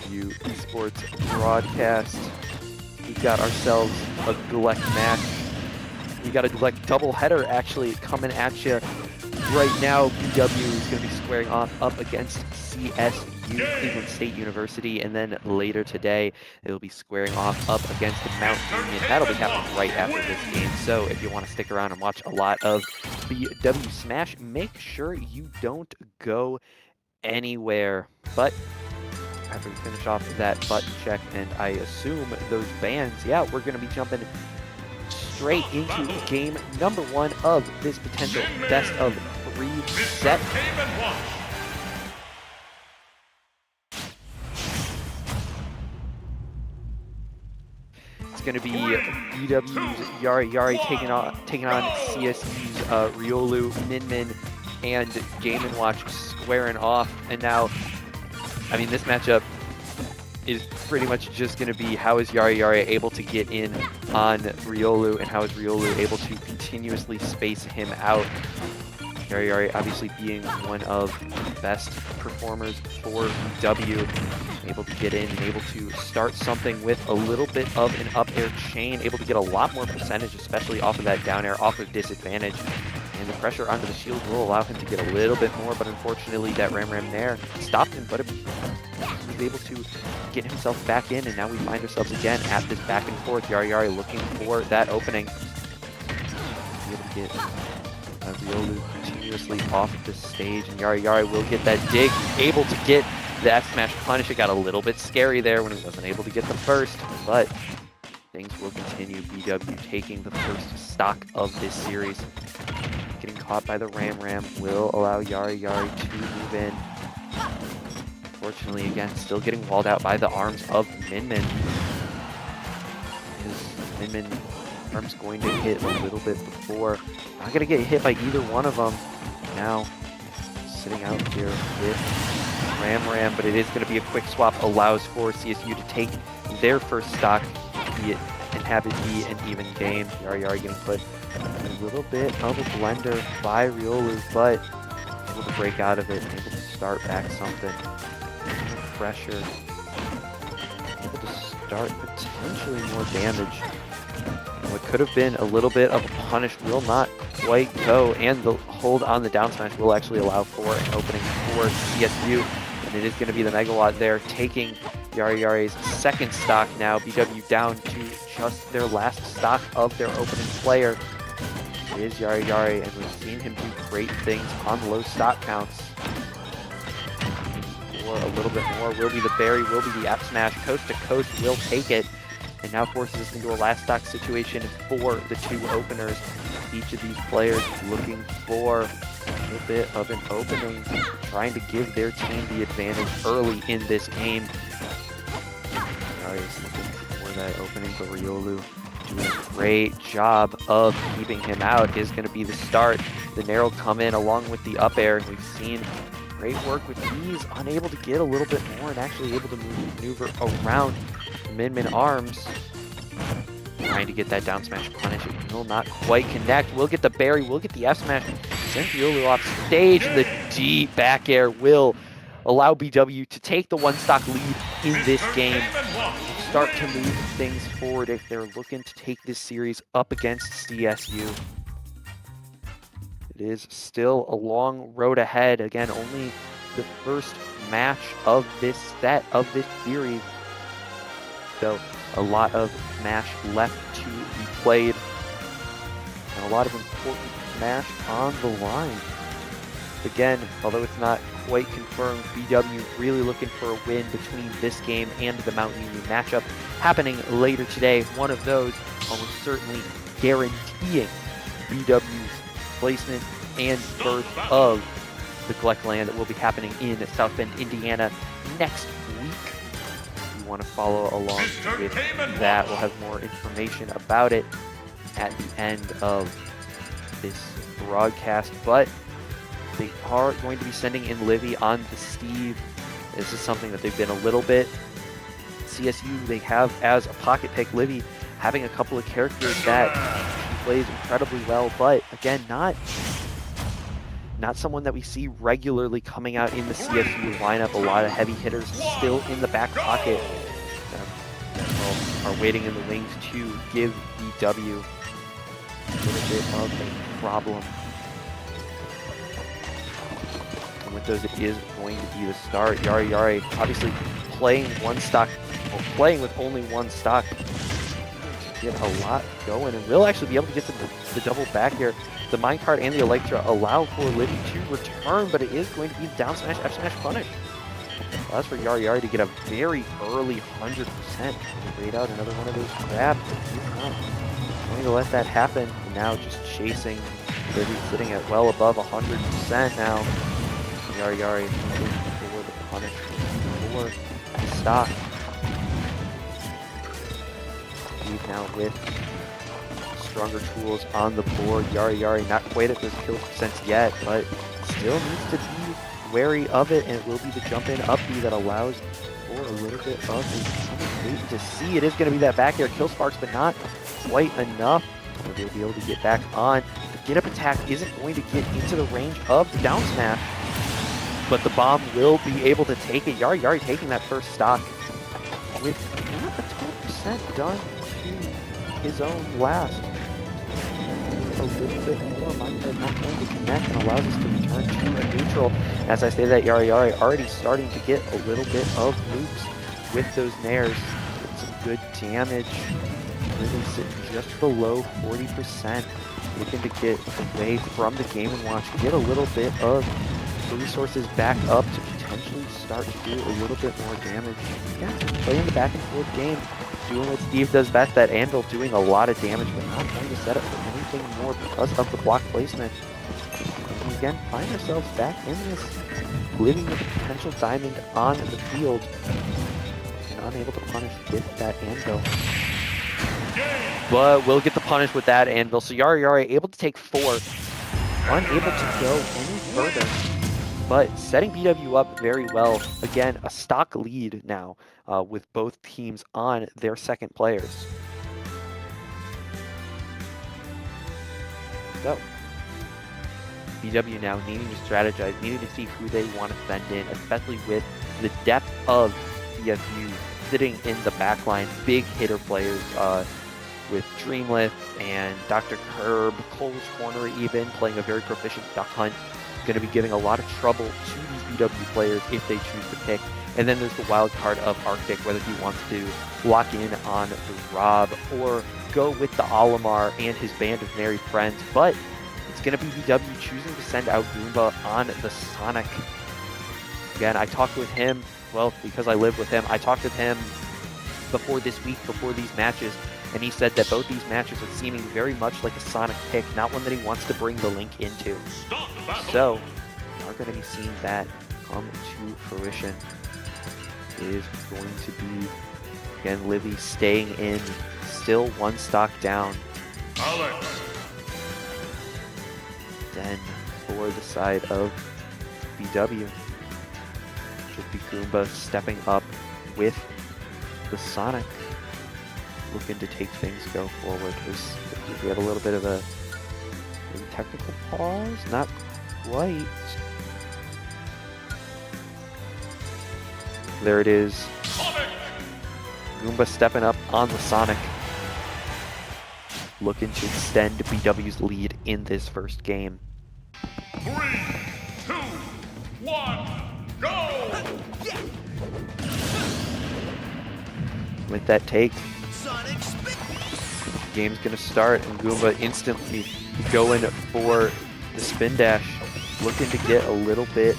BW Esports broadcast. We've got ourselves a GLEC Smash. We got a GLEC doubleheader actually coming at you right now. BW is going to be squaring off up against CSU, Cleveland State University, and then later today it'll be squaring off up against Mount Union. That'll be happening right after this game. So if you want to stick around and watch a lot of BW Smash, make sure you don't go anywhere. But after we finish off that button check and I assume those bans, yeah, we're going to be jumping straight into game number 1 of this potential best of 3 set. It's going to be BW's Yari taking on CSU's Riolu, Min, and Game & Watch squaring off. And now, I mean, this matchup is pretty much just going to be how is Yari able to get in on Riolu, and how is Riolu able to continuously space him out. Yari obviously being one of the best performers for BW, able to get in and able to start something with a little bit of an up air chain, able to get a lot more percentage, especially off of that down air, off of disadvantage. And the pressure onto the shield will allow him to get a little bit more, but unfortunately that Ram there stopped him, but he was able to get himself back in, and now we find ourselves again at this back and forth. Yari looking for that opening. Be able to get Riolu continuously off of this stage, and Yari will get that dig, able to get the F smash punish. It got a little bit scary there when he wasn't able to get the first, but things will continue. BW taking the first stock of this series. Getting caught by the Ram will allow Yari to move in. Unfortunately, again, still getting walled out by the arms of Min. His Min arm's going to hit a little bit before. Not going to get hit by either one of them. Now, sitting out here with Ram, but it is going to be a quick swap. Allows for CSU to take their first stock, be it and have it be an even game. Yari getting put a little bit of a blender by Riolu, but able to break out of it and able to start back something. Pressure. Able to start potentially more damage. What could have been a little bit of a punish will not quite go, and the hold on the down smash will actually allow for an opening for CSU, and it is going to be the Megawatt there taking Yari's second stock now. BW down to just their last stock of their opening player. It is Yari, and we've seen him do great things on low stock counts. For a little bit more will be the berry, will be the F smash. Coast to coast will take it, and now forces us into a last stock situation for the 2 openers. Each of these players looking for a little bit of an opening, trying to give their team the advantage early in this game. Yari's looking for that opening, but Riolu doing a great job of keeping him out. Is going to be the start. The Nair come in along with the up air, and we've seen great work with these, unable to get a little bit more and actually able to maneuver around Min arms. Trying to get that down smash punish. It will not quite connect. We'll get the berry, we'll get the F smash. Send Riolu off stage, and the deep back air will allow BW to take the 1 stock lead in this game. Start to move things forward if they're looking to take this series up against CSU. It is still a long road ahead. Again, only the first match of this set, of this series. So a lot of Smash left to be played, and a lot of important Smash on the line. Again, although it's not quite confirmed, BW really looking for a win between this game and the Mount Union matchup happening later today. One of those almost certainly guaranteeing BW's placement and birth of the GLEC land that will be happening in South Bend, Indiana next week. If you want to follow along with that, we'll have more information about it at the end of this broadcast, but they are going to be sending in Livy on the Steve. This is something that they've been a little bit CSU, they have as a pocket pick. Livy having a couple of characters that she plays incredibly well, but again, not not someone that we see regularly coming out in the CSU lineup. A lot of heavy hitters still in the back pocket are waiting in the wings to give BW a little bit of a problem. And with those, it is going to be the start. Yari obviously playing one stock, or playing with only one stock, to get a lot going, and will actually be able to get the double back here. The minecart and the Electra allow for Livy to return, but it is going to be down smash, F smash punish. Allows for Yari to get a very early 100%. Raid out another one of those grabs. He's not going to let that happen. And now just chasing. Livy sitting at well above 100% now. Yari for the punish for stock. Lead now with stronger tools on the board. Yari not quite at those kill percents yet, but still needs to be wary of it, and it will be the jump in up B that allows for a little bit of a wait to see. It is going to be that back air kill sparks, but not quite enough. They'll be able to get back on. The get up attack isn't going to get into the range of the down smash, but the bomb will be able to take it. Yari taking that first stock with not a 12% done to his own last. A little bit more. Minecart not going to connect and allows us to return to a neutral. As I say that, Yari already starting to get a little bit of loops with those nairs. Get some good damage. Really sitting just below 40%. Looking to get away from the Game & Watch. Get a little bit of resources back up to potentially start to do a little bit more damage. Yeah, playing the back and forth game. Doing what Steve does best, that anvil doing a lot of damage, but not going to set up for anything more because of the block placement. And again, find ourselves back in this, living with a potential diamond on the field, and unable to punish with that anvil. But we'll get the punish with that anvil. So Yari able to take 4, unable to go any further. But setting BW up very well. Again, a stock lead now with both teams on their second players. So, BW now needing to strategize, needing to see who they want to send in, especially with the depth of CSU sitting in the backline. Big hitter players with Dreamlith and Dr. Curb, Cole's Corner even, playing a very proficient duck hunt. Going to be giving a lot of trouble to these BW players if they choose to pick. And then there's the wild card of Arctic, whether he wants to lock in on the Rob or go with the Olimar and his band of merry friends. But it's going to be BW choosing to send out Goomba on the Sonic. Again, I talked with him, well, because I live with him, I talked with him before this week, before these matches, and he said that both these matches are seeming very much like a Sonic pick, not one that he wants to bring the Link into. So, we're going to be seeing that come to fruition. It is going to be, again, Livy staying in, still one stock down. Then, for the side of BW, should be Goomba stepping up with the Sonic, looking to take things go forward. We have a little bit of a technical pause, not quite. There it is. Goomba stepping up on the Sonic, looking to extend BW's lead in this first game. 3, 2, 1, go! With that take, game's gonna start, and Goomba instantly going for the spin dash, looking to get a little bit,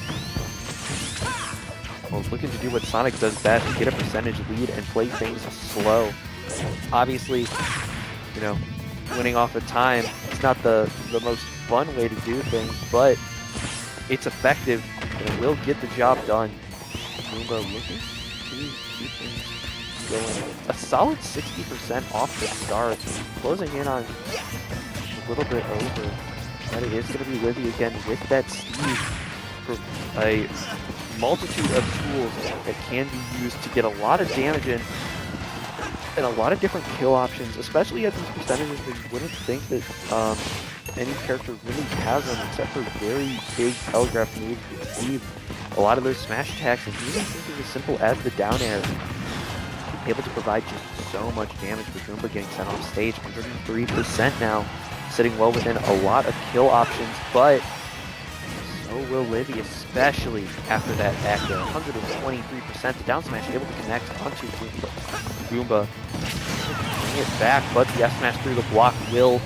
well, looking to do what Sonic does best, get a percentage lead and play things slow. Obviously, you know, winning off of time, it's not the most fun way to do things, but it's effective and it will get the job done. Goomba looking to keep things going. A solid 60% off the start, closing in on a little bit over. But it is going to be Livy again with that Steve for a multitude of tools that can be used to get a lot of damage in and a lot of different kill options, especially at these percentages where you wouldn't think that any character really has them, except for very big telegraph moves with speed. A lot of those smash attacks, and even something as simple as the down air, able to provide just so much damage with Goomba getting sent off stage. 103% now, sitting well within a lot of kill options, but so will Livy, especially after that back air. 123%, the down smash able to connect onto Goomba. Bring it back, but the F smash through the block will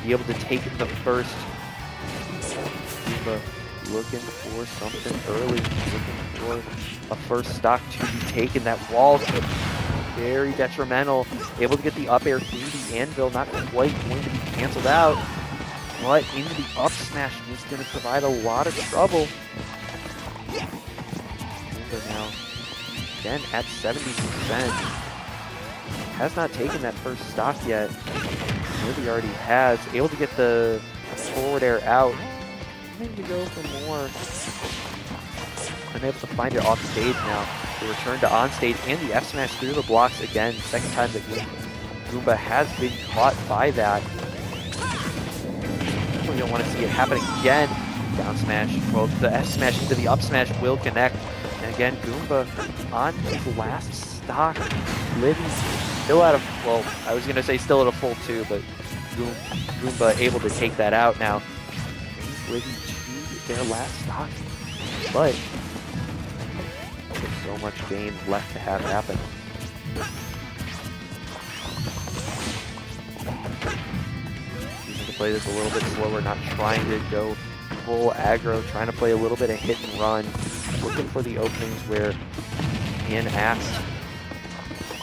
be able to take the first. Goomba looking for something early, looking for a first stock to be taken. That wall very detrimental. Able to get the up air through the anvil, not quite going to be canceled out, but into the up smash is going to provide a lot of trouble. Goomba now, again at 70%. Has not taken that first stock yet. Maybe already has. Able to get the forward air out. Maybe to go for more. Unable to find it off stage now. The return to on stage and the F smash through the blocks again. Second time that Goomba has been caught by that. We don't want to see it happen again. Down smash. Well, the F smash into the up smash will connect. And again, Goomba on his last stock. Livy still out of, well, I was going to say still at a full 2, but Goomba able to take that out now. Livy to their last stock. But there's so much game left to have happen. Using to play this a little bit slower, not trying to go full aggro, trying to play a little bit of hit and run, looking for the openings where in act.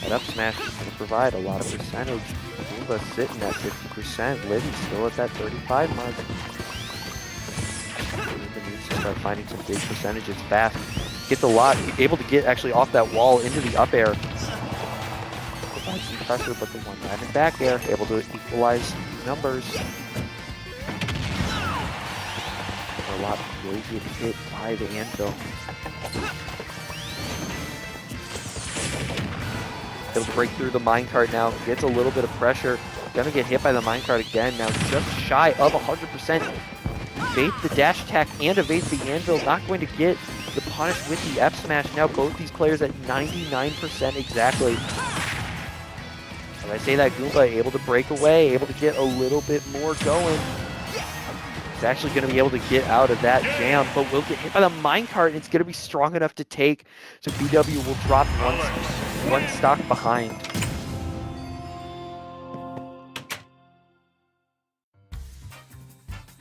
That up smash is going to provide a lot of percentage. Goomba sitting at 50%. Livy still at that 35 mark. Goomba needs to start finding some big percentages fast. Gets a lot, able to get actually off that wall into the up air. Provide some pressure, but the one time in back air, able to equalize numbers. A lot really getting hit by the anvil. Able to break through the minecart now, gets a little bit of pressure. Gonna get hit by the minecart again now, just shy of 100%. Evades the dash attack and evades the anvil, not going to get the punish with the F smash. Now both these players at 99% exactly. As I say that, Goomba able to break away, able to get a little bit more going. He's actually going to be able to get out of that jam, but will get hit by the minecart, and it's going to be strong enough to take. So BW will drop one stock behind.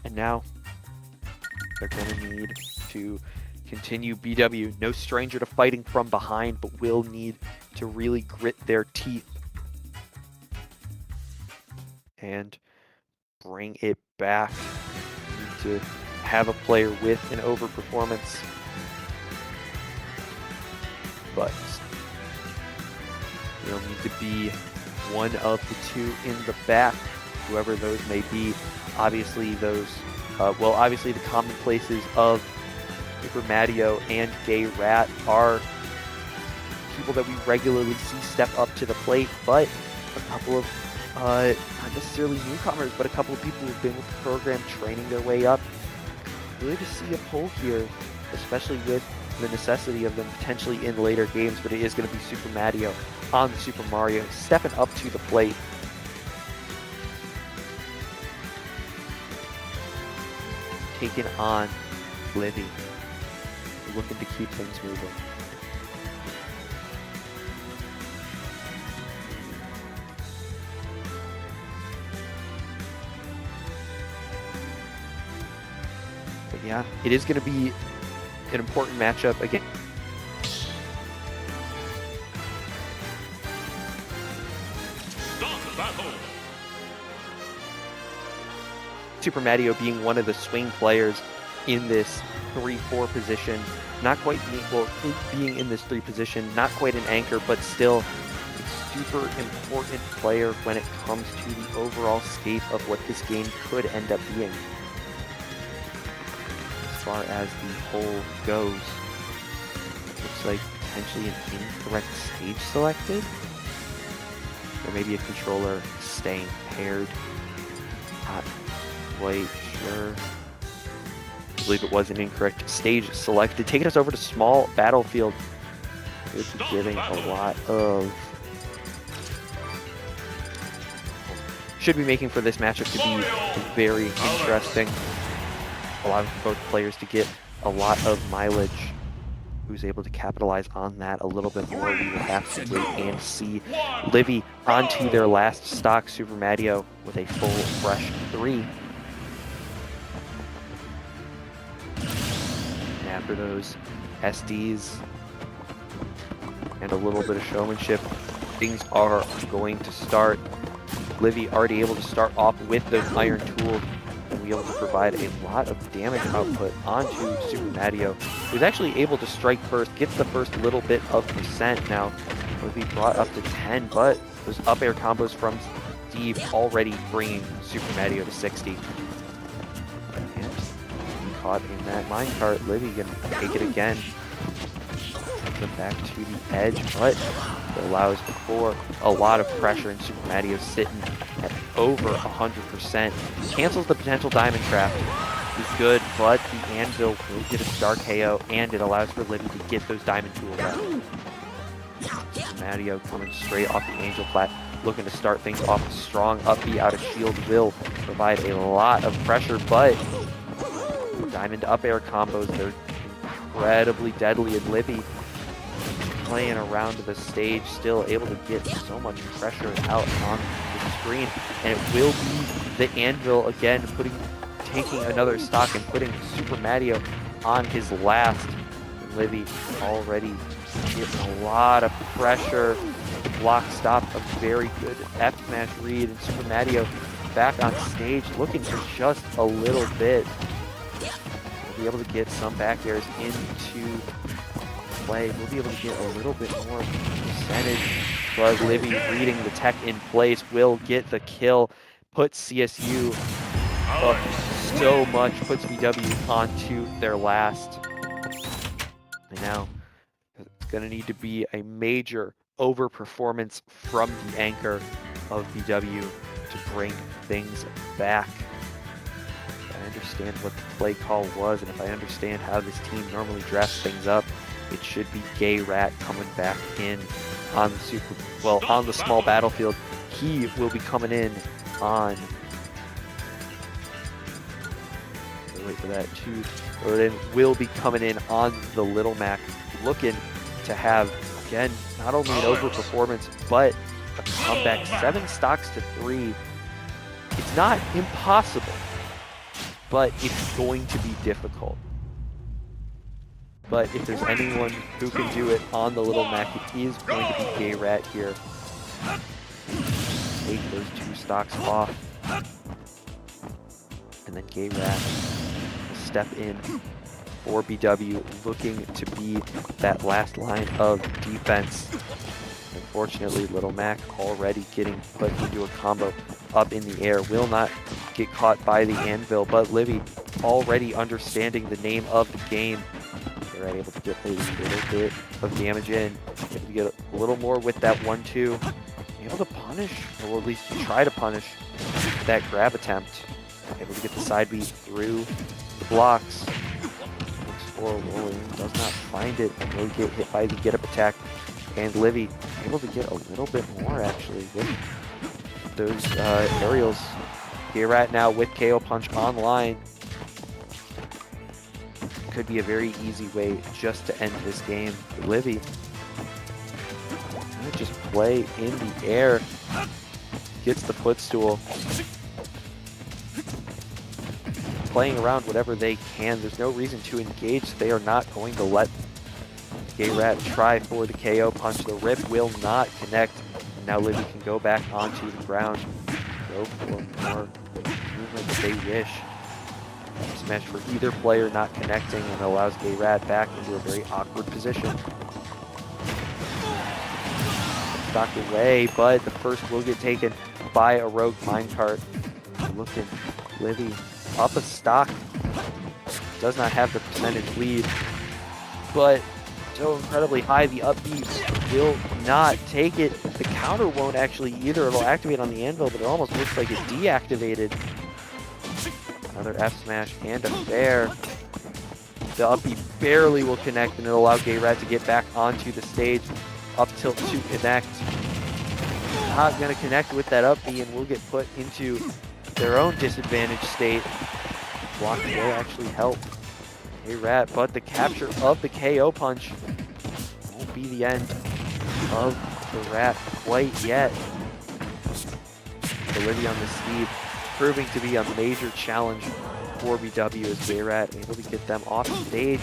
And now they're going to need to continue. BW, no stranger to fighting from behind, but will need to really grit their teeth and bring it back. To have a player with an overperformance, but you'll need to be one of the two in the back, whoever those may be. Obviously those, well, obviously the commonplaces of Super Mario and Gay Rat are people that we regularly see step up to the plate, but a couple of not necessarily newcomers, but a couple of people who've been with the program training their way up. Really to see a pull here, especially with the necessity of them potentially in later games, but it is going to be Super Mario on the Super Mario, stepping up to the plate. Taking on Livy, looking to keep things moving. Yeah, it is going to be an important matchup again. Super Mario being one of the swing players in this 3-4 position, not quite, well, being in this 3 position, not quite an anchor, but still a super important player when it comes to the overall scape of what this game could end up being. As far as the whole goes, looks like potentially an incorrect stage selected, or maybe a controller staying paired. quite sure. I believe it was an incorrect stage selected. Taking us over to small battlefield. It's giving a lot of... Should be making for this matchup to be very interesting. Allowing both players to get a lot of mileage. Who's able to capitalize on that a little bit more? We will have to wait and see. Livy onto their last stock Super Mario with a full fresh 3. And after those SDs and a little bit of showmanship, things are going to start. Livy already able to start off with those iron tools and be able to provide a lot of damage output onto Super Mario, who's actually able to strike first, gets the first little bit of percent. Now would be brought up to 10, but those up air combos from Steve already bringing Super Mario to 60. And caught in that minecart. Livy gonna take it again. Them back to the edge, but it allows for a lot of pressure, and Super Mario sitting at over 100%. Cancels the potential diamond trap. Is good, but the anvil will get a star KO, and it allows for Livy to get those diamond tools out. Super Mario coming straight off the angel plat, looking to start things off strong. Up B out of shield will provide a lot of pressure, but diamond up air combos, they're incredibly deadly, and Livy playing around the stage, still able to get so much pressure out on the screen, and it will be the anvil again, taking another stock and putting Super Mario on his last. And Livy already getting a lot of pressure. The block stop, a very good F smash read, and Super Mario back on stage, looking for just a little bit. We'll be able to get some back airs into play. We'll be able to get a little bit more percentage, but Livy reading the tech in place will get the kill, puts CSU up so much, puts VW onto their last. And now it's going to need to be a major overperformance from the anchor of VW to bring things back. If I understand what the play call was, and if I understand how this team normally drafts things up, it should be Gay Rat coming back in on the on the small battlefield. He will be coming in on. Wait for that too. Or then will be coming in on the Little Mac, looking to have again not only an overperformance but a comeback. 7 stocks to 3. It's not impossible, but it's going to be difficult. But if there's anyone who can do it on the Little Mac, it is going to be Gay Rat here. Take those 2 stocks off. And then Gay Rat will step in for BW, looking to be that last line of defense. Unfortunately, Little Mac already getting put into a combo up in the air. Will not get caught by the anvil, but Livy already understanding the name of the game. Right, able to get a little bit of damage in, able to get a little more with that 1-2, able to punish, or at least try to punish that grab attempt, able to get the side beat through the blocks, looks for a roll-in, does not find it, and will get hit by the get-up attack, and Livy able to get a little bit more actually with those aerials. Gay Rat now with KO Punch online. Could be a very easy way just to end this game. Livy just play in the air, gets the footstool, playing around whatever they can. There's no reason to engage. They are not going to let Gay Rat try for the KO punch. The rip will not connect. And now Livy can go back onto the ground, go for more movement if they wish. Smash for either player not connecting, and allows Gay Rat back into a very awkward position. Stocked away, but the first will get taken by a rogue minecart. Looking, Livy up a stock. Does not have the percentage lead, but so incredibly high. The up B will not take it. The counter won't actually either. It'll activate on the anvil, but it almost looks like it deactivated. Another F smash and a fair. The up B barely will connect, and it'll allow Gayrat to get back onto the stage. Up tilt to connect. Not going to connect with that up B, and will get put into their own disadvantaged state. Blocking will actually help Gayrat, but the capture of the KO punch won't be the end of the Rat quite yet. Olivia on the speed, proving to be a major challenge for BW as Gayrat able to get them off stage.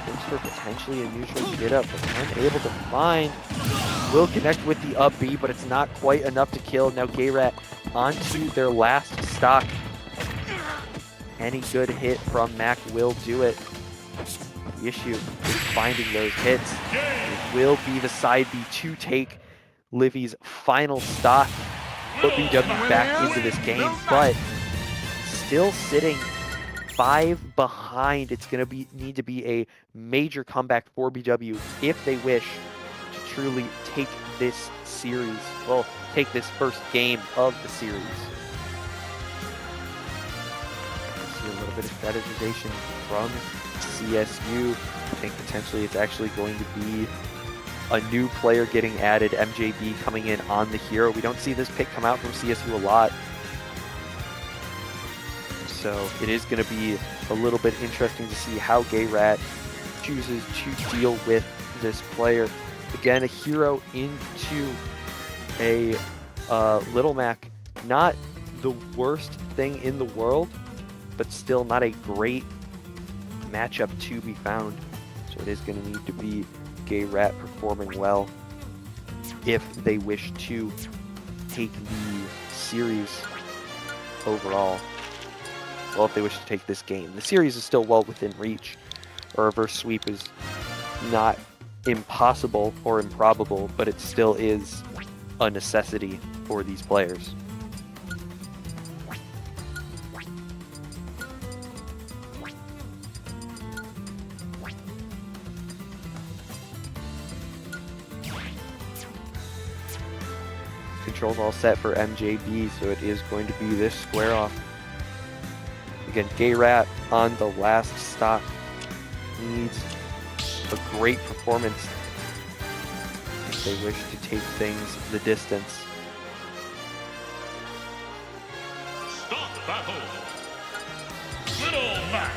Looks for potentially a neutral get up, but unable to find. Will connect with the up B, but it's not quite enough to kill. Now Gayrat onto their last stock. Any good hit from Mac will do it. The issue is finding those hits. It will be the side B to take Livy's final stock. Put BW back into this game, but still sitting 5 behind. It's going to need to be a major comeback for BW if they wish to truly take this series. Well, take this first game of the series. See a little bit of strategization from CSU. I think potentially it's actually going to be a new player getting added, MJB coming in on the hero. We don't see this pick come out from CSU a lot. So it is going to be a little bit interesting to see how Gayrat chooses to deal with this player. Again, a hero into a Little Mac. Not the worst thing in the world, but still not a great matchup to be found. So it is going to need to be Gayrat performing well if they wish to take the series overall. Well, if they wish to take this game. The series is still well within reach. A reverse sweep is not impossible or improbable, but it still is a necessity for these players. Controls all set for MJB, so it is going to be this square off. Again, Gayrat on the last stock needs a great performance if they wish to take things the distance. Stop battle. Little Mac.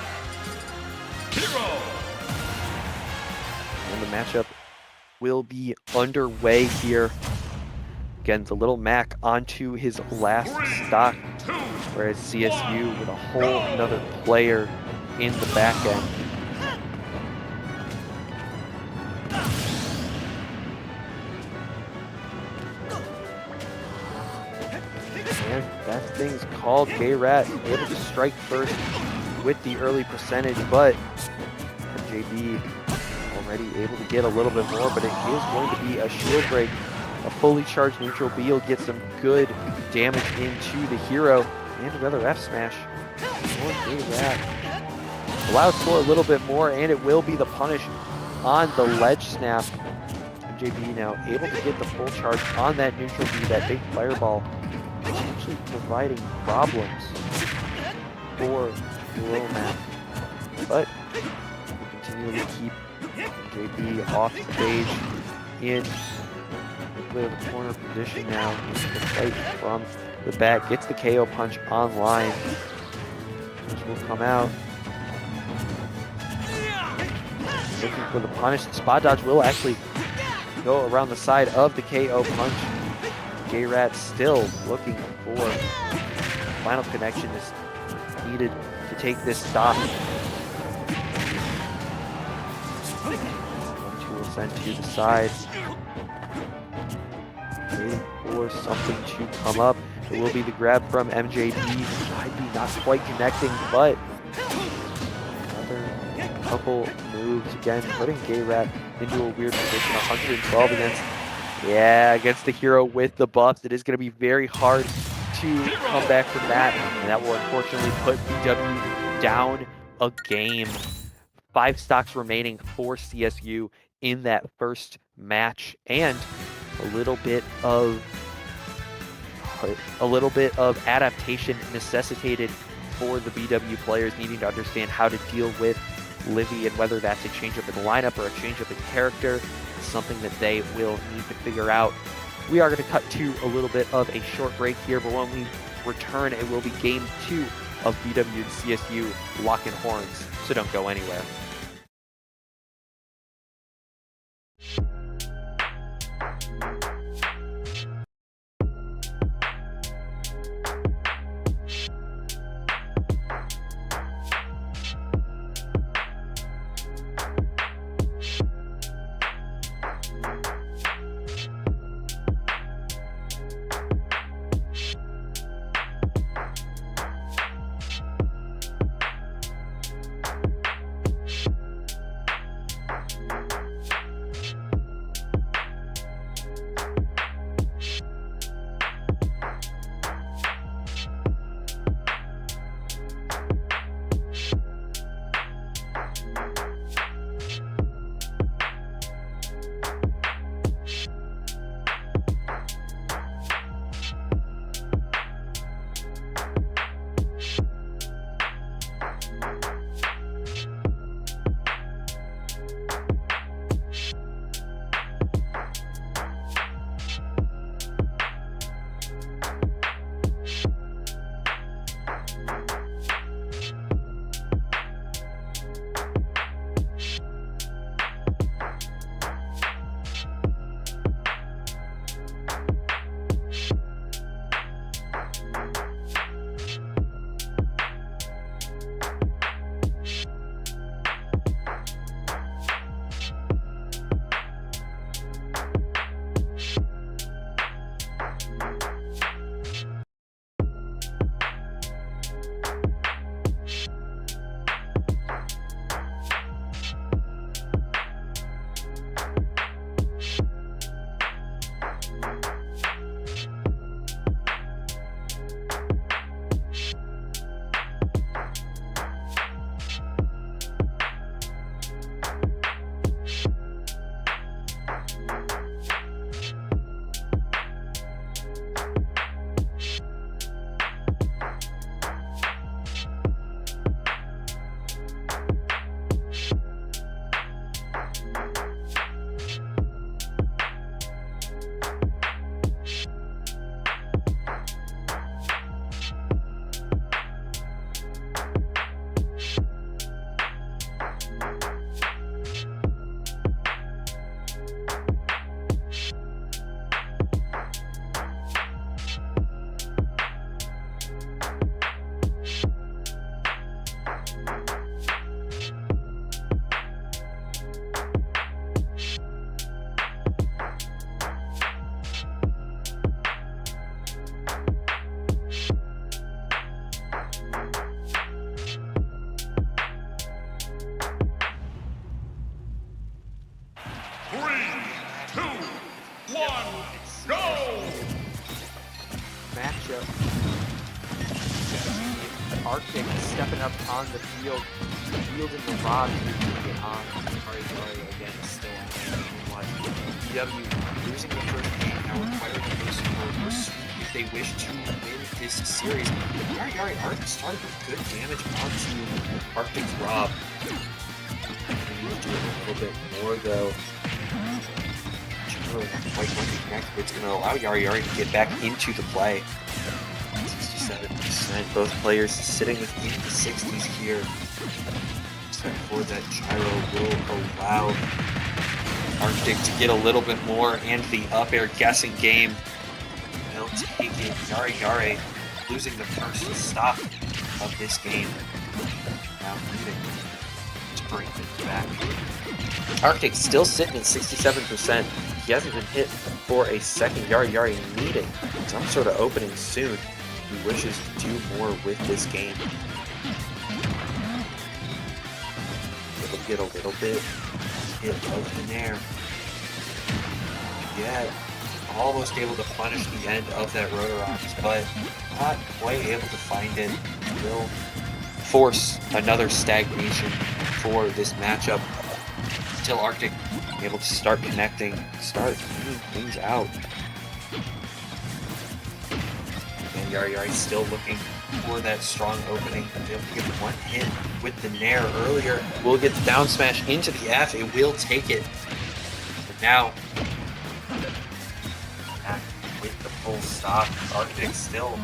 Hero. And the matchup will be underway here. Again, the Little Mac onto his last stock, whereas CSU with a whole another player in the back end. And that thing's called. Gayrat able to strike first with the early percentage, but MJB already able to get a little bit more, but it is going to be a shield break. A fully charged neutral B will get some good damage into the hero. And another F smash. Allows for a little bit more, and it will be the punish on the ledge snap. MJB now able to get the full charge on that neutral B, that big fireball. Actually providing problems for Little Mac. But we continue to keep MJB off stage in a bit of a corner position now. The fight from the back gets the KO punch online, which will come out. Looking for the punish. The spot dodge will actually go around the side of the KO punch. Gayrat still looking for final connection is needed to take this stock. 1-2 will send to the side. Waiting for something to come up. It will be the grab from MJB. Side B not quite connecting, but another couple moves again, putting Gayrat into a weird position. 112 against the hero with the buffs. It is going to be very hard to come back from that, and that will unfortunately put BW down a game. 5 stocks remaining for CSU in that first match, and a little bit of adaptation necessitated for the BW players, needing to understand how to deal with Livy and whether that's a change-up in the lineup or a change-up in character. It's something that they will need to figure out. We are going to cut to a little bit of a short break here, but when we return, it will be Game 2 of BW and CSU locking horns, so don't go anywhere. Matchup. Arctic stepping up on the field, wielding the rod to get on. Sorry, again, still on. BW losing the first game, now requiring a score if they wish to win this series. Yari Arctic started with good damage onto Arctic's Rob. They need to do it a little bit more though. Really not quite going to connect, but it's going to allow Yari to get back into the play. 67%. Both players sitting within the 60s here. Except for that gyro will allow Arctic to get a little bit more, and the up air guessing game will take it. Yari losing the first stop of this game. Now leading to bring it back. Arctic still sitting at 67%. He hasn't been hit for a second. Yari needing some sort of opening soon. He wishes to do more with this game. He'll get a little bit hit of the air. Yeah, almost able to punish the end of that Rotorox, but not quite able to find it. Will force another stagnation for this matchup until Arctic able to start connecting, start figuring things out. And Yari still looking for that strong opening. Able to get one hit with the Nair earlier. Will get the down smash into the F. It will take it. But now, back with the full stop. Arctic still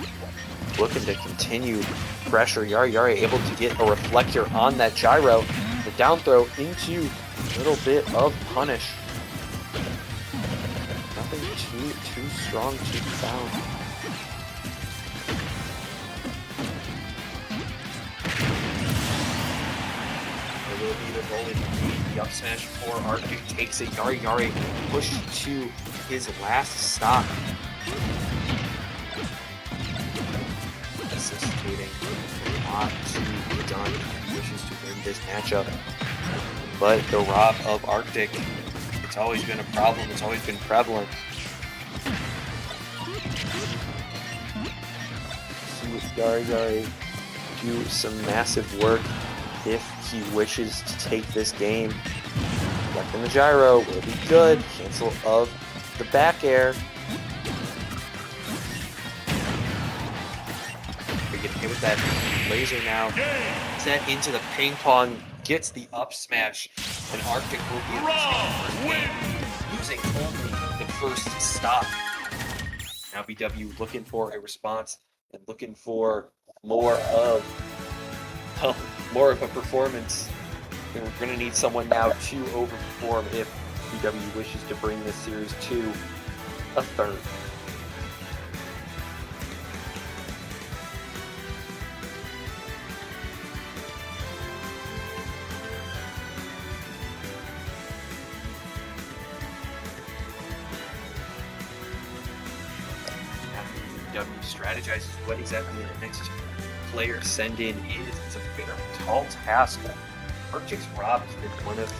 looking to continue pressure. Yari able to get a reflector on that gyro. The down throw into a little bit of punish. Nothing too strong to be found. It will be the rolling lead. The up smash for Arctic takes it. Yari pushed to his last stock. Necessitating a lot to be done. He wishes to win this matchup. But the Rob of Arctic, it's always been a problem. It's always been prevalent. See Yari do some massive work if he wishes to take this game. Left in the gyro will be good. Cancel of the back air. We're getting hit with that laser now. Set into the ping pong. Gets the up smash. And Arctic will be able to take the first game, using only the first stock. Now BW looking for a response and looking for more of a performance. And we're going to need someone now to overperform if BW wishes to bring this series to a third. Strategizes what exactly the next player send in is. It's a very tall task. Arctic's Rob has been one of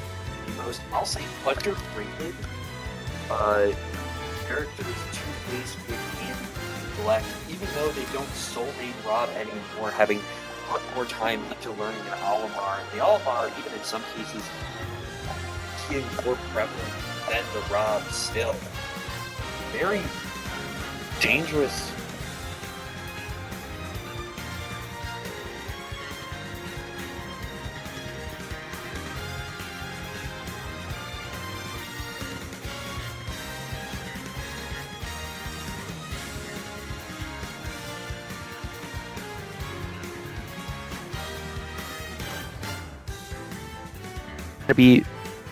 the most, I'll say, underrated characters to face within GLEC, even though they don't soul main Rob anymore, having put more time into learning an Olimar. The Olimar, even in some cases, being more prevalent than the Rob still. Very dangerous.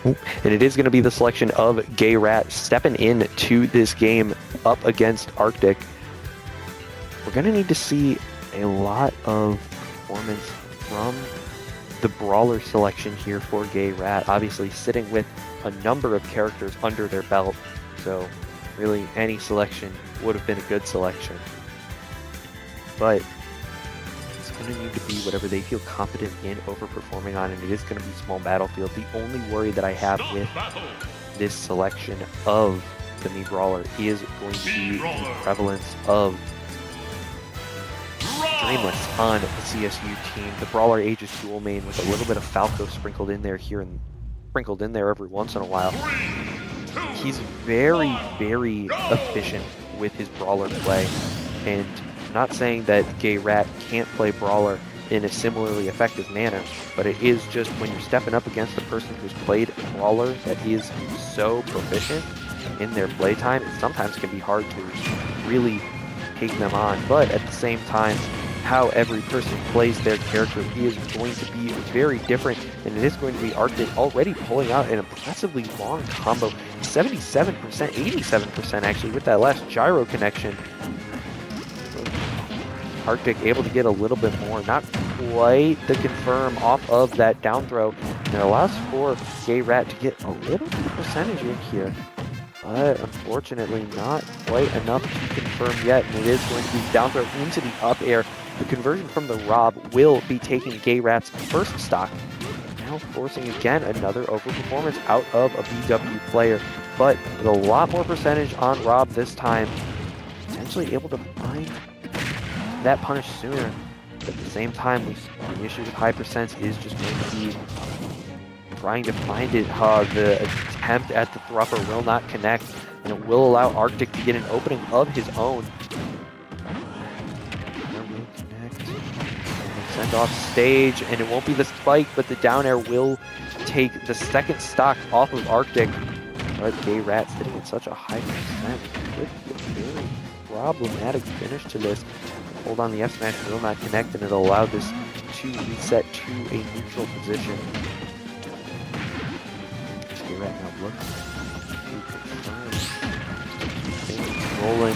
And it is going to be the selection of Gay Rat stepping in to this game up against Arctic. We're going to need to see a lot of performance from the brawler selection here for Gay Rat, obviously sitting with a number of characters under their belt, so really any selection would have been a good selection. But it's going to need to be whatever they feel confident in overperforming on, and it is going to be small battlefield. The only worry that I have with this selection of the Mii Brawler is going to be the prevalence of Dreamless on the CSU team. The Brawler ages dual main with a little bit of Falco sprinkled in there every once in a while. He's very, very efficient with his Brawler play, and I'm not saying that Gay Rat can't play Brawler in a similarly effective manner, but it is just when you're stepping up against a person who's played Brawler that is so proficient in their playtime, it sometimes can be hard to really take them on. But at the same time, how every person plays their character is going to be very different, and it is going to be Arctic already pulling out an impressively long combo, 77%, 87% actually, with that last gyro connection. Arctic able to get a little bit more, not quite the confirm off of that down throw, and it allows for Gay Rat to get a little bit of percentage in here, but unfortunately not quite enough to confirm yet, and it is going to be down throw into the up air. The conversion from the Rob will be taking Gay Rat's first stock, now forcing again another overperformance out of a BW player, but with a lot more percentage on Rob this time, potentially able to find that punish sooner. But at the same time, the issue with high percents is just going to be trying to find it. The attempt at the Thruffer will not connect, and it will allow Arctic to get an opening of his own. turned off stage, and it won't be the spike, but the down air will take the second stock off of Arctic. But Gay Rat sitting at such a high percent. Could be a very problematic finish to this. Hold on, the F smash will not connect, and it'll allow this to reset to a neutral position. Gay Rat now looks to confirm. Rolling,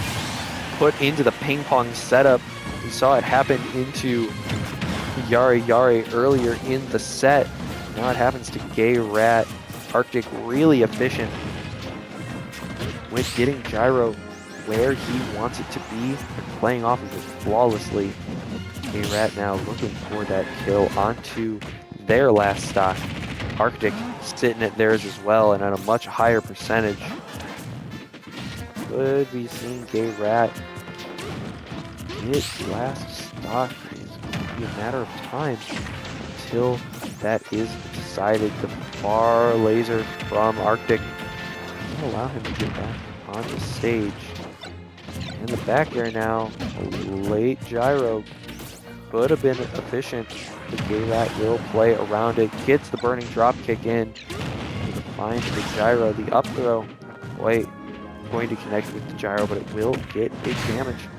put into the ping pong setup. We saw it happen into Yari earlier in the set. Now it happens to Gay Rat. Arctic really efficient with getting gyro where he wants it to be and playing off of it flawlessly. Gay Rat now looking for that kill onto their last stock. Arctic sitting at theirs as well and at a much higher percentage. Could be seeing Gay Rat get last stock. It's going to be a matter of time until that is decided. The far laser from Arctic will allow him to get back on the stage. And the back air now, a late gyro could have been efficient. The Gay Rat will play around it, gets the burning drop kick in, finds the gyro, the up throw. Wait, going to connect with the gyro, but it will get big damage.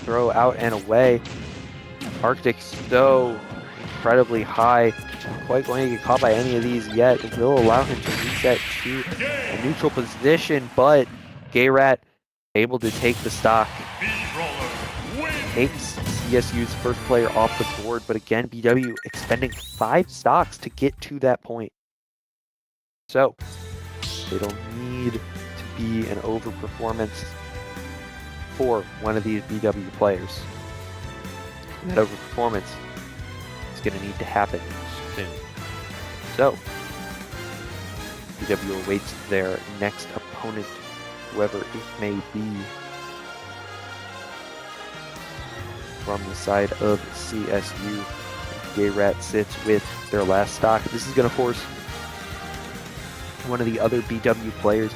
Throw out and away. Arctic so incredibly high. Not quite going to get caught by any of these yet. It will allow him to reset to a neutral position, but Gay Rat able to take the stock. Takes CSU's first player off the board, but again, BW expending 5 stocks to get to that point. So, it'll need to be an overperformance for one of these BW players. That overperformance is going to need to happen soon. So, BW awaits their next opponent, whoever it may be, from the side of CSU. Gay Rat sits with their last stock. This is going to force one of the other BW players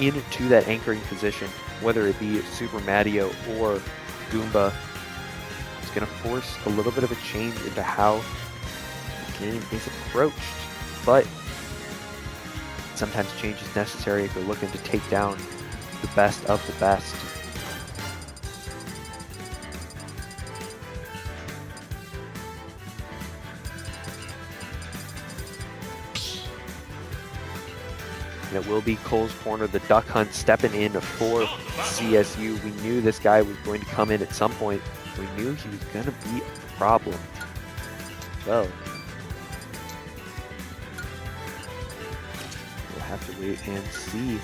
into that anchoring position, whether it be Super Mario or Goomba. It's going to force a little bit of a change into how the game is approached, but sometimes change is necessary if you're looking to take down the best of the best. And it will be Cole's corner, the duck hunt stepping in for CSU. We knew this guy was going to come in at some point. We knew he was going to be a problem. So, we'll have to wait and see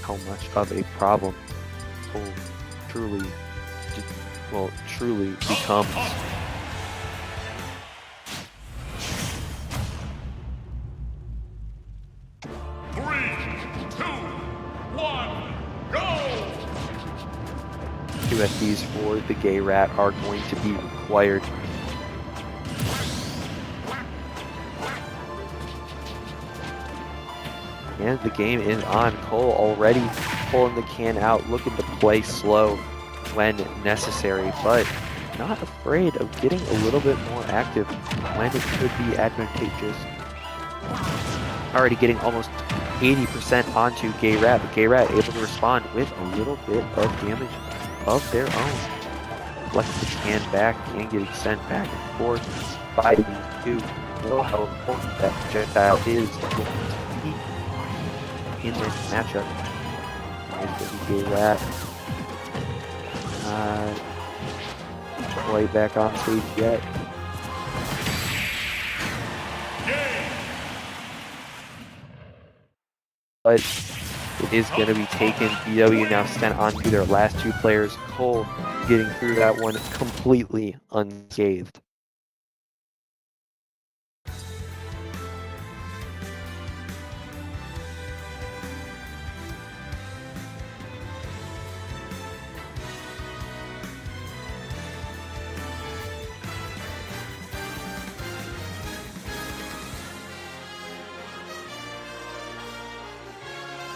how much of a problem Cole truly becomes. USBs for the Gay Rat are going to be required. And the game is on. Cole already pulling the can out, looking to play slow when necessary, but not afraid of getting a little bit more active when it could be advantageous. Already getting almost 80% onto Gay Rat, but Gay Rat able to respond with a little bit of damage of their own. Flex the can back, can getting sent back and forth by these two. Know how important that projectile is in this matchup. There's the Gay Rat. Quite back on stage yet. But it is going to be taken. BW now sent on to their last 2 players. Cole getting through that one completely unscathed.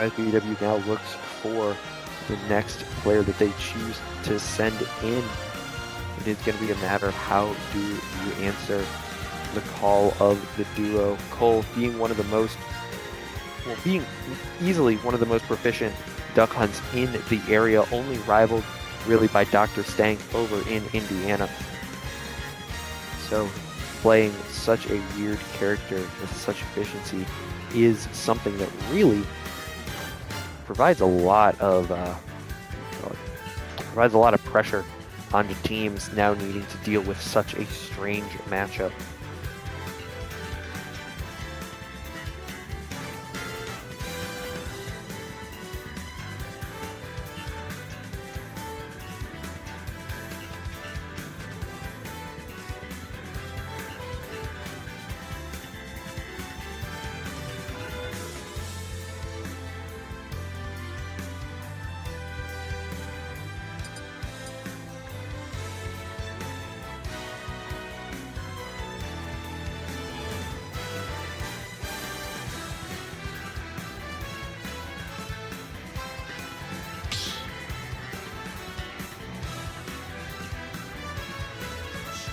As BW now looks for the next player that they choose to send in. It is going to be a matter of how do you answer the call of the duo. Cole being one of the most, well, being easily one of the most proficient duck hunts in the area, only rivaled really by Dr. Stank over in Indiana. So playing such a weird character with such efficiency is something that really provides a lot of pressure onto teams now needing to deal with such a strange matchup.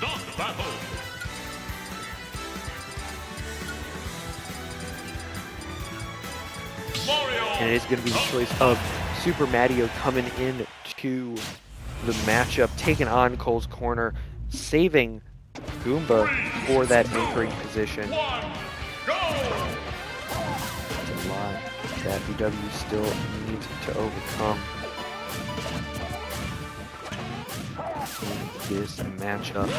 Start battle. Mario. And it is going to be the choice of Super Mario coming in to the matchup, taking on Cole's corner, saving Goomba for that anchoring position. Go. It's a lot that VW still needs to overcome in this matchup.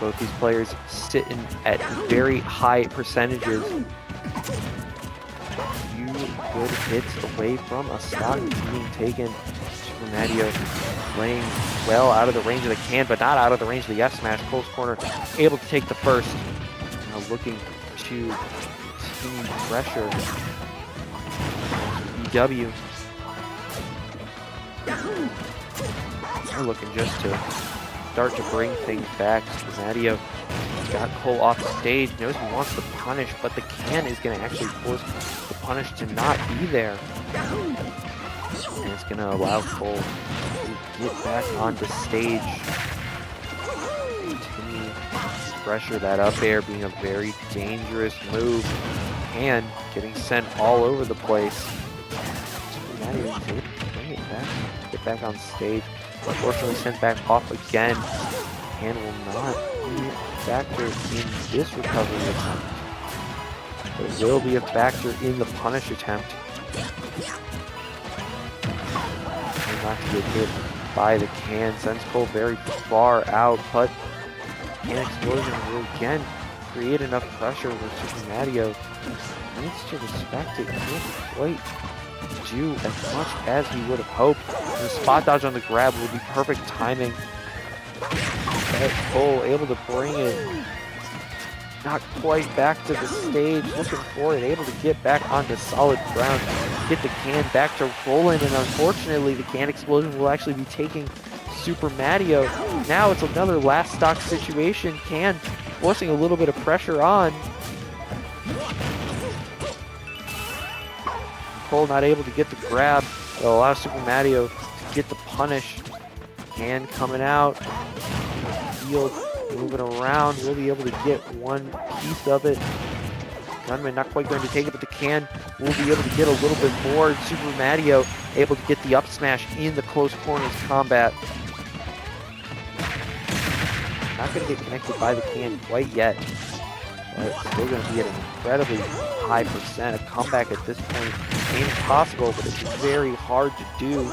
Both these players sitting at very high percentages. Few good hits away from a stock being taken. Super Mario playing well out of the range of the can, but not out of the range of the F smash. Cole's corner able to take the first. Now looking to continue pressure. VW. They're looking just to start to bring things back. Super Mario got Cole off the stage, knows he wants to punish, but the can is going to actually force the punish to not be there. And it's going to allow Cole to get back onto stage. Continue to pressure that up air, being a very dangerous move, and getting sent all over the place. Super Mario is able to bring it back, get back on stage. Unfortunately sent back off again, and will not be a factor in this recovery attempt. But it will be a factor in the punish attempt. And not to get hit by the can, sends Cole very far out, but can explosion will again create enough pressure where Super Mario needs to respect it. Can't quite do as much as he would have hoped. The spot dodge on the grab will be perfect timing. But Cole able to bring it not quite back to the stage, looking for it, able to get back onto solid ground, get the can back to rolling, and unfortunately the can explosion will actually be taking Super Mario. Now it's another last stock situation, can forcing a little bit of pressure on. Cole not able to get the grab. It'll allow Super Mario to get the punish. Can coming out. Field moving around. Will be able to get one piece of it. Gunman not quite going to take it, but the can will be able to get a little bit more. Super Mario able to get the up smash in the close corners combat. Not going to get connected by the can quite yet. But it's still going to be at an incredibly high percent. A comeback at this point ain't possible, but it's very hard to do.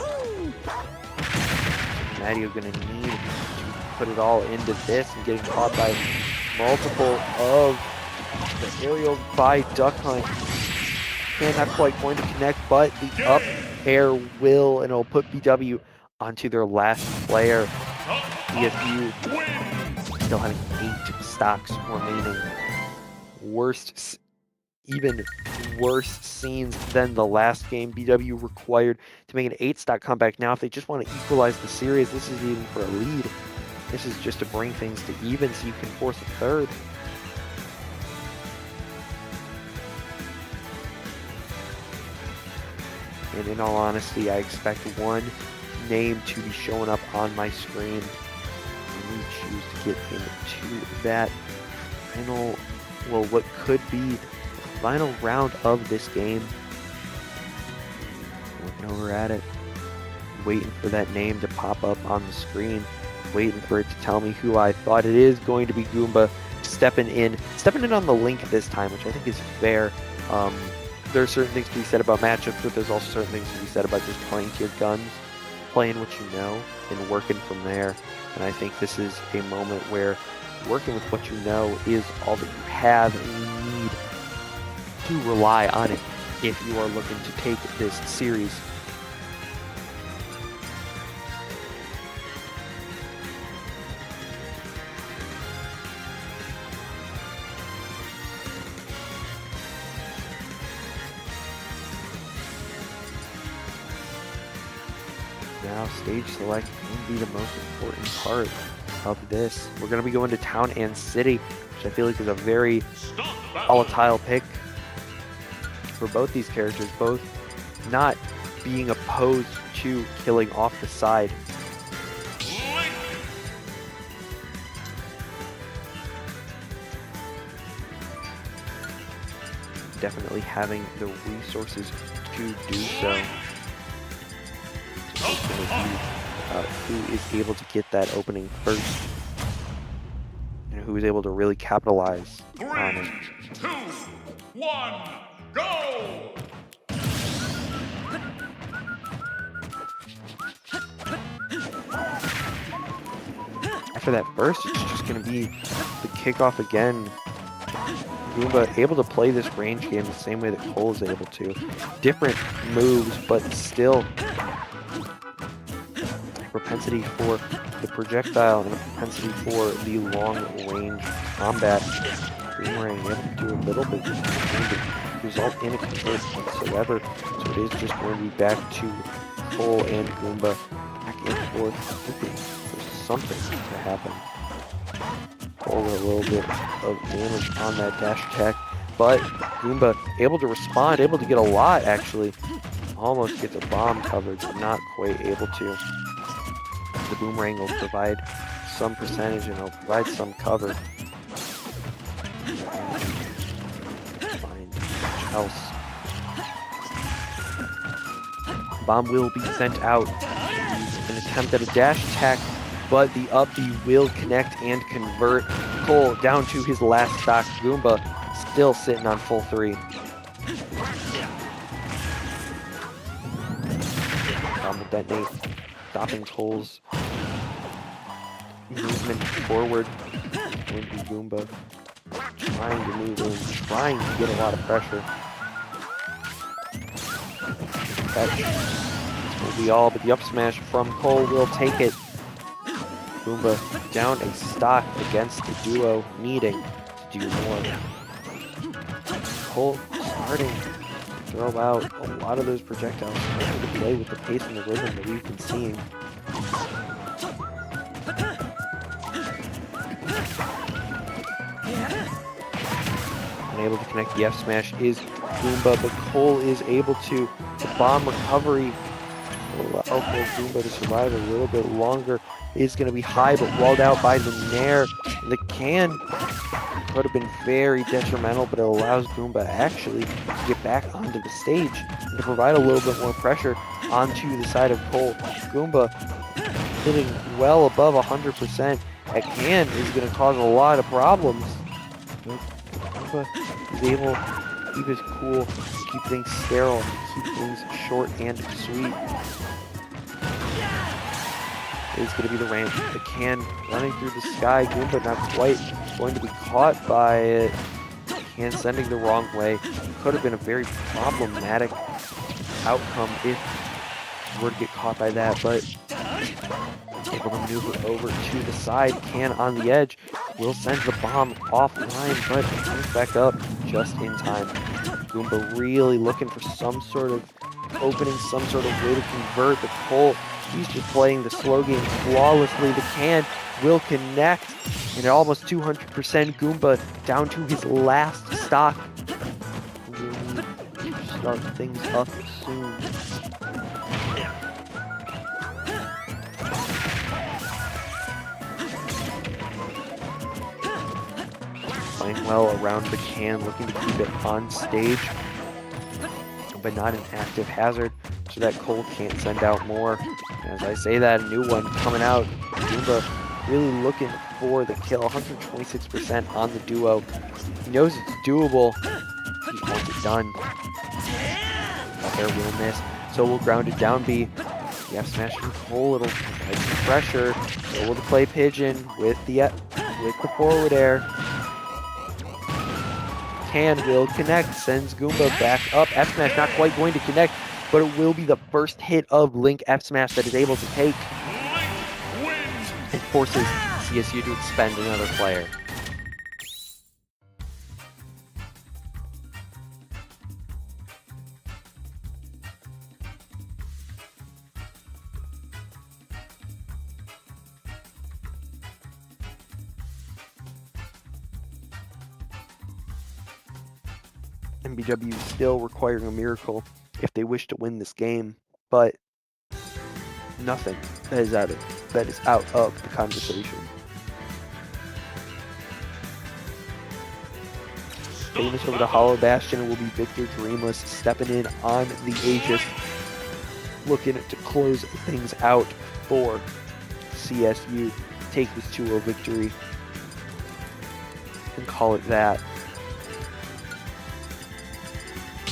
Mario going to need to put it all into this and getting caught by multiple of the aerial by Duck Hunt. And not quite going to connect, but the up air will, and it'll put BW onto their last player. ESU still having 8 stocks remaining. Even worse scenes than the last game. BW required to make an 8-stock comeback. Now, if they just want to equalize the series, this is even for a lead. This is just to bring things to even so you can force a third. And in all honesty, I expect one name to be showing up on my screen. And we choose to get into that final, well, what could be the final round of this game. Looking over at it, waiting for that name to pop up on the screen, waiting for it to tell me who I thought it is going to be. Goomba stepping in on the link this time, which I think is fair. There are certain things to be said about matchups, but there's also certain things to be said about just playing to your guns, playing what you know, and working from there. And I think this is a moment where working with what you know is all that you have, and you need to rely on it if you are looking to take this series. Now, stage select will be the most important part of this. We're going to be going to Town and City, which I feel like is a very volatile pick for both these characters, both not being opposed to killing off the side. Definitely having the resources to do so. Who is able to get that opening first, and who is able to really capitalize on it. 3, 2, 1, go! After that burst, it's just going to be the kickoff again. Goomba able to play this range game the same way that Cole is able to. Different moves, but still propensity for the projectile and a propensity for the long-range combat. Boomerang able to do a little bit to result in a convert whatsoever. So it is just going to be back to Cole and Goomba, back and forth, hoping for something to happen. Cole with a little bit of damage on that dash attack, but Goomba able to respond, able to get a lot actually. Almost gets a bomb coverage, but not quite able to. The boomerang will provide some percentage and it'll provide some cover. Find else. Bomb will be sent out. An attempt at a dash attack, but the up B will connect and convert. Cole down to his last stock. Goomba still sitting on full 3. Bomb will detonate, stopping Cole's movement forward. Going to Goomba trying to move in, trying to get a lot of pressure. That will be all, but the up smash from Cole will take it. Goomba down a stock against the duo, needing to do more. Cole starting to throw out a lot of those projectiles, starting to play with the pace and the rhythm that we've been seeing. Unable to connect the F smash is Goomba, but Cole is able to. The bomb recovery will allow Goomba to survive a little bit longer. Is going to be high, but walled out by the Nair. The can could have been very detrimental, but it allows Goomba actually to get back onto the stage and to provide a little bit more pressure onto the side of Cole. Goomba hitting well above 100%. That can is going to cause a lot of problems. But Goomba is able to keep his cool, keep things sterile, keep things short and sweet. is going to be the ramp. The can running through the sky. Goomba not quite going to be caught by it. Can sending the wrong way. Could have been a very problematic outcome if you were to get caught by that, but able to maneuver over to the side. Can on the edge will send the bomb offline, but it comes back up just in time. Goomba really looking for some sort of opening, some sort of way to convert the Colt. He's just playing the slow game flawlessly. The can will connect, and at almost 200%, Goomba down to his last stock. We'll need to start things up soon. Playing well around the can, looking to keep it on stage, but not an active hazard, so that Colt can't send out more. As I say that, a new one coming out. Goomba really looking for the kill, 126% on the duo. He knows it's doable. He wants it done. Up there will miss, so we'll ground it down B. The F smash can pull, it'll apply some pressure. Able to play pigeon with the forward air. Can will connect, sends Goomba back up. F smash not quite going to connect, but it will be the first hit of Link F smash that is able to take and forces CSU to expend another player. MBW is still requiring a miracle if they wish to win this game, but nothing that is out of the conversation. Taking this over to Hollow Bastion will be Victor Dreamless stepping in on the Aegis, looking to close things out for CSU. Take this 2-0 victory and call it that.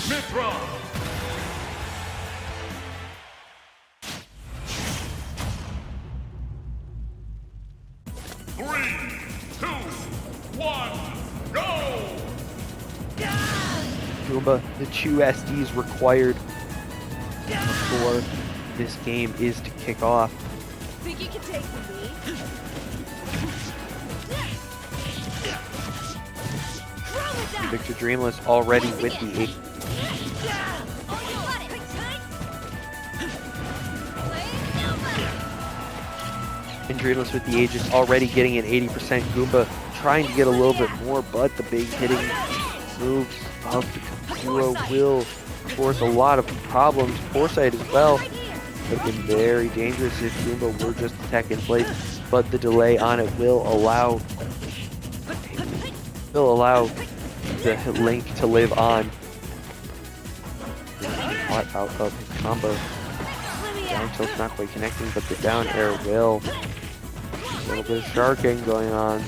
Mithra. 3, 2, 1, go! Goomba, the 2 SDs required before this game is to kick off. Think you can take me? Victor Dreamless already with the 8. And Dreamless with the Aegis already getting an 80%. Goomba trying to get a little bit more, but the big hitting moves of the duo will force a lot of problems. Foresight as well would have been very dangerous if Goomba were just to tech in place, but the delay on it will allow the Link to live on. Caught out of his combo. Down tilt's not quite connecting, but the down air will. A little bit of sharking going on.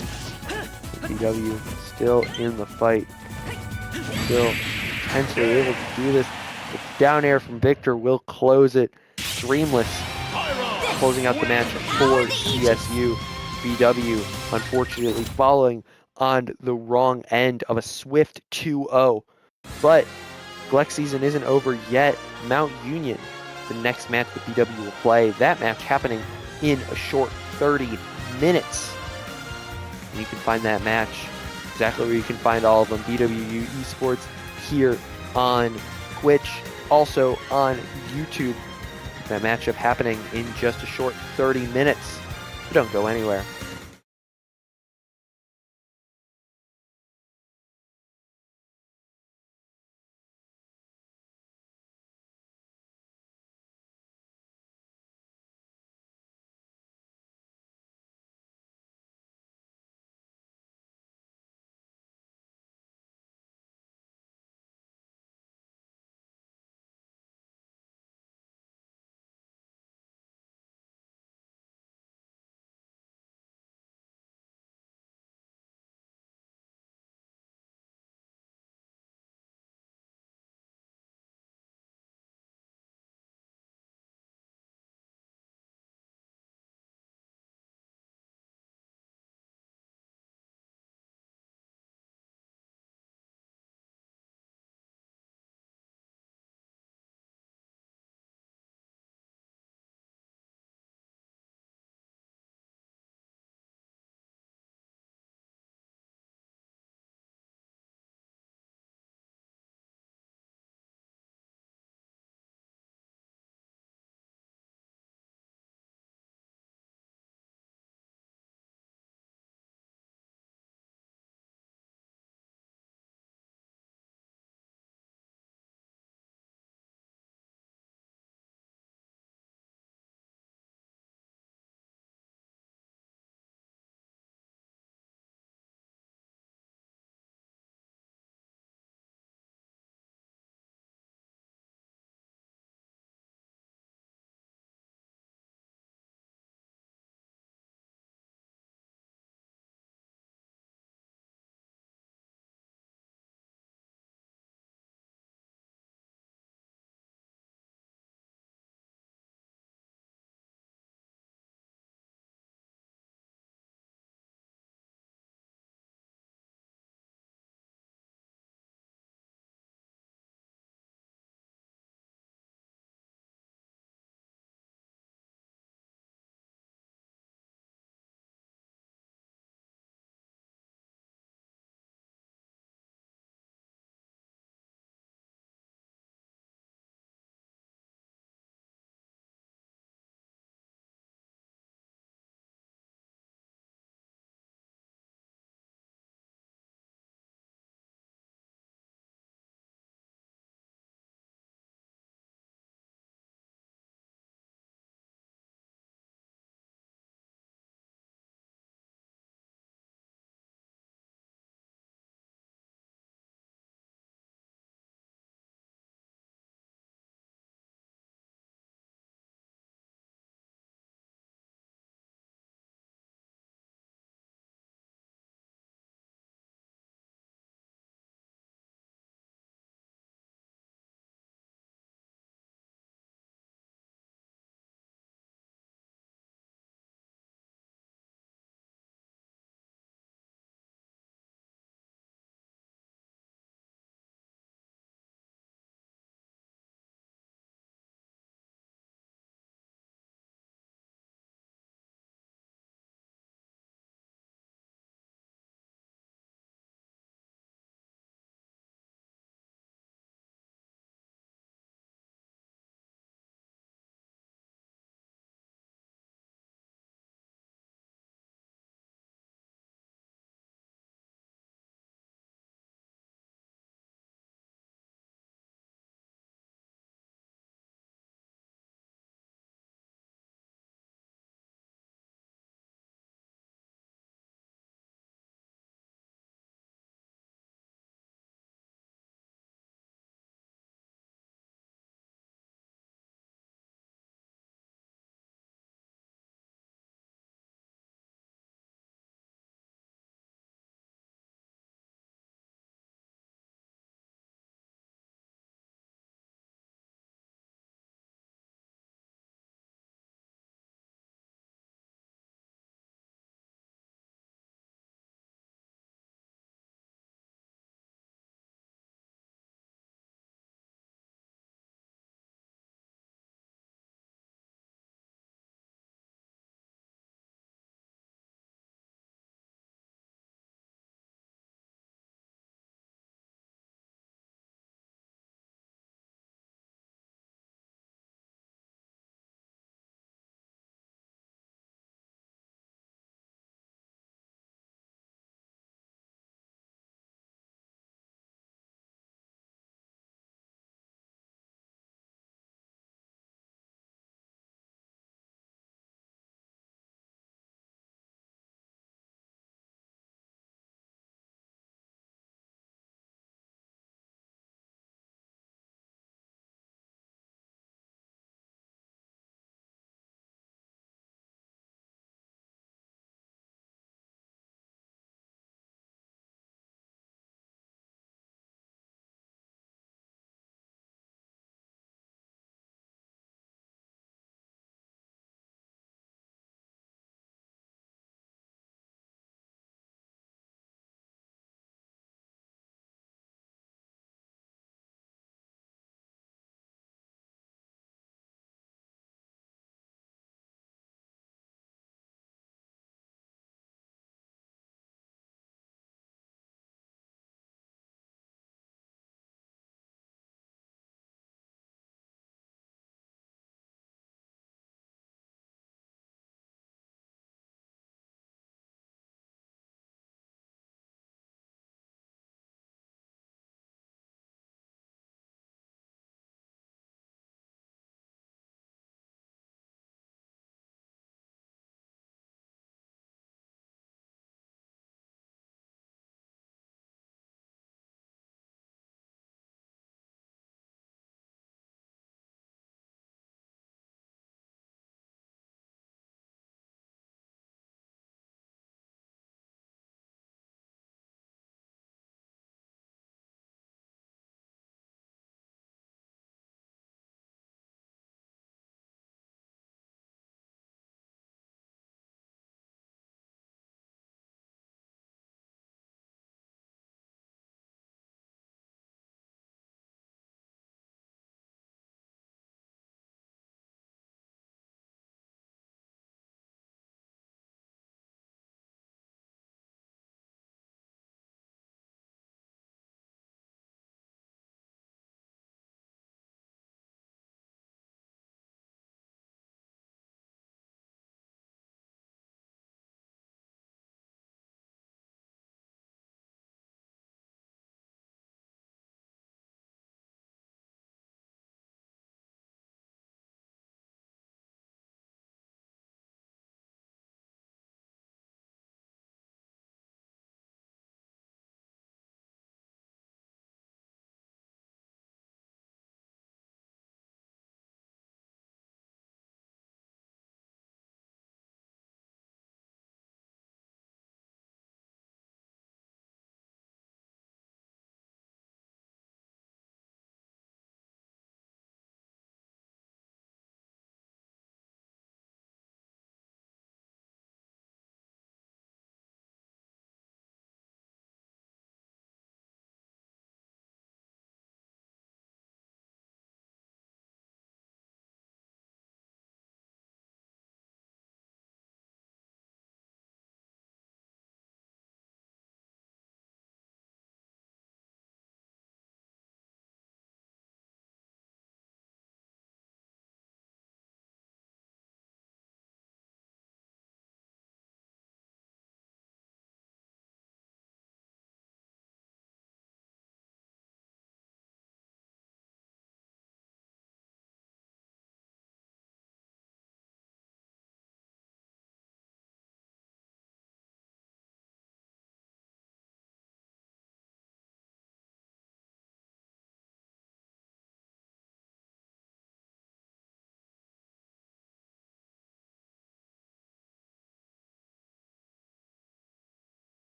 BW still in the fight. Still potentially able to do this. The down air from Victor will close it. Dreamless closing out the match for CSU. BW unfortunately following on the wrong end of a swift 2-0. But GLEC season isn't over yet. Mount Union, the next match that BW will play. That match happening in a short 30 minutes. And you can find that match exactly where you can find all of them. BWU Esports here on Twitch, also on YouTube. That matchup happening in just a short 30 minutes. But don't go anywhere.